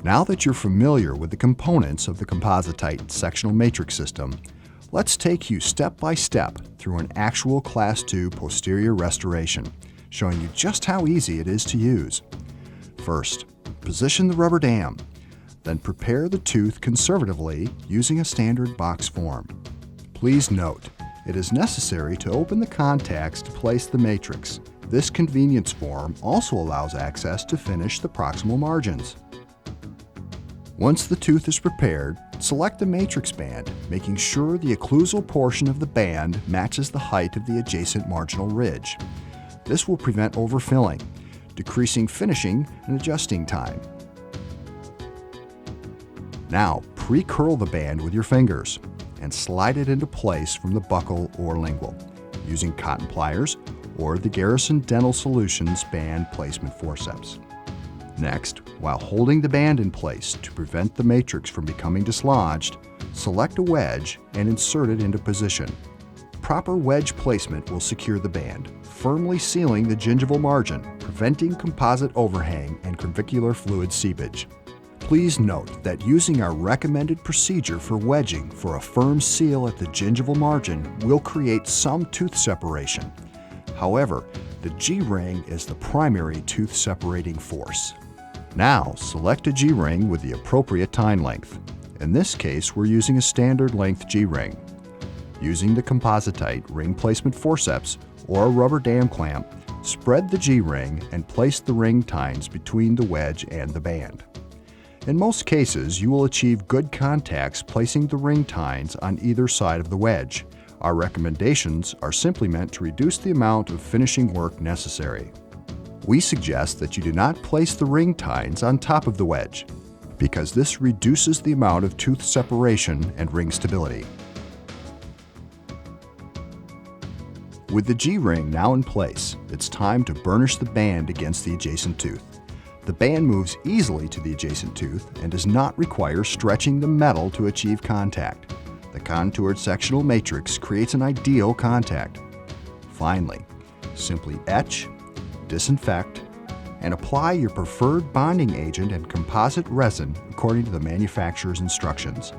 Now that you're familiar with the components of the Compositite sectional matrix system, let's take you step by step through an actual Class II posterior restoration, showing you just how easy it is to use. First, position the rubber dam, then prepare the tooth conservatively using a standard box form. Please note, it is necessary to open the contacts to place the matrix. This convenience form also allows access to finish the proximal margins. Once the tooth is prepared, select the matrix band, making sure the occlusal portion of the band matches the height of the adjacent marginal ridge. This will prevent overfilling, decreasing finishing and adjusting time. Now, pre-curl the band with your fingers and slide it into place from the buccal or lingual, using cotton pliers or the Garrison Dental Solutions band placement forceps. Next, while holding the band in place to prevent the matrix from becoming dislodged, select a wedge and insert it into position. Proper wedge placement will secure the band, firmly sealing the gingival margin, preventing composite overhang and clavicular fluid seepage. Please note that using our recommended procedure for wedging for a firm seal at the gingival margin will create some tooth separation. However, the G-ring is the primary tooth separating force. Now, select a G-ring with the appropriate tine length. In this case, we're using a standard length G-ring. Using the Compositite ring placement forceps or a rubber dam clamp, spread the G-ring and place the ring tines between the wedge and the band. In most cases, you will achieve good contacts placing the ring tines on either side of the wedge. Our recommendations are simply meant to reduce the amount of finishing work necessary. We suggest that you do not place the ring tines on top of the wedge, because this reduces the amount of tooth separation and ring stability. With the G-ring now in place, it's time to burnish the band against the adjacent tooth. The band moves easily to the adjacent tooth and does not require stretching the metal to achieve contact. The contoured sectional matrix creates an ideal contact. Finally, simply etch, disinfect, and apply your preferred bonding agent and composite resin according to the manufacturer's instructions.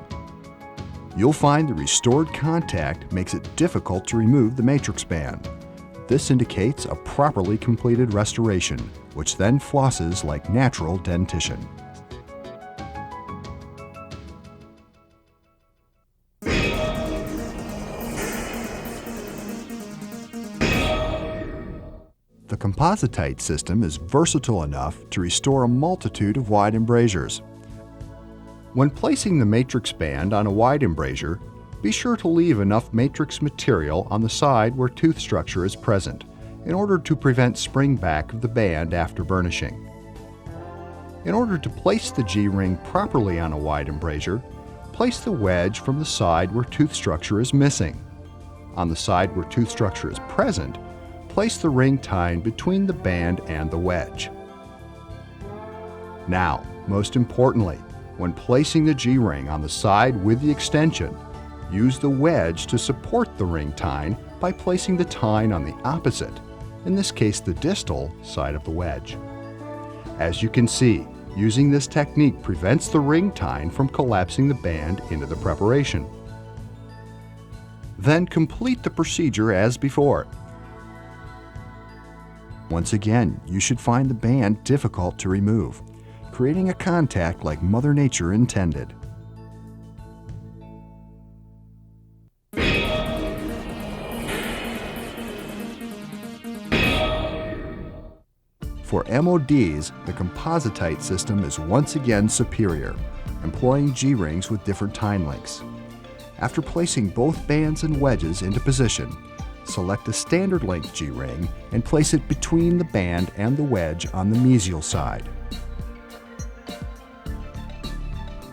You'll find the restored contact makes it difficult to remove the matrix band. This indicates a properly completed restoration, which then flosses like natural dentition. The Compositite system is versatile enough to restore a multitude of wide embrasures. When placing the matrix band on a wide embrasure, be sure to leave enough matrix material on the side where tooth structure is present in order to prevent spring back of the band after burnishing. In order to place the G-ring properly on a wide embrasure, place the wedge from the side where tooth structure is missing. On the side where tooth structure is present, place the ring tine between the band and the wedge. Now, most importantly, when placing the G-ring on the side with the extension, use the wedge to support the ring tine by placing the tine on the opposite, in this case the distal, side of the wedge. As you can see, using this technique prevents the ring tine from collapsing the band into the preparation. Then complete the procedure as before. Once again, you should find the band difficult to remove, creating a contact like Mother Nature intended. For MODs, the Compositite system is once again superior, employing G-rings with different tine lengths. After placing both bands and wedges into position, select a standard length G-ring and place it between the band and the wedge on the mesial side.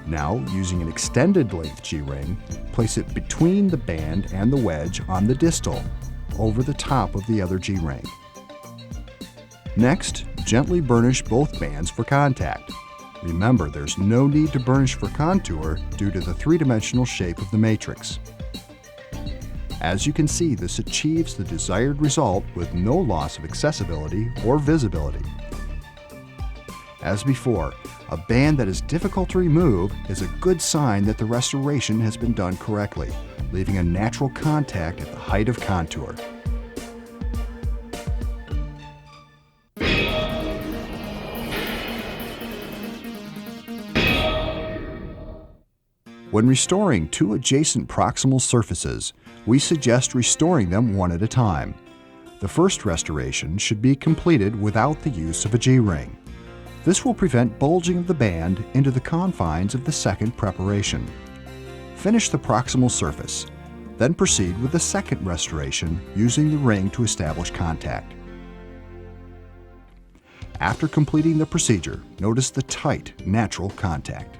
Now, using an extended length G-ring, place it between the band and the wedge on the distal, over the top of the other G-ring. Next, gently burnish both bands for contact. Remember, there's no need to burnish for contour due to the three-dimensional shape of the matrix. As you can see, this achieves the desired result with no loss of accessibility or visibility. As before, a band that is difficult to remove is a good sign that the restoration has been done correctly, leaving a natural contact at the height of contour. When restoring two adjacent proximal surfaces, we suggest restoring them one at a time. The first restoration should be completed without the use of a G-ring. This will prevent bulging of the band into the confines of the second preparation. Finish the proximal surface, then proceed with the second restoration using the ring to establish contact. After completing the procedure, notice the tight, natural contact.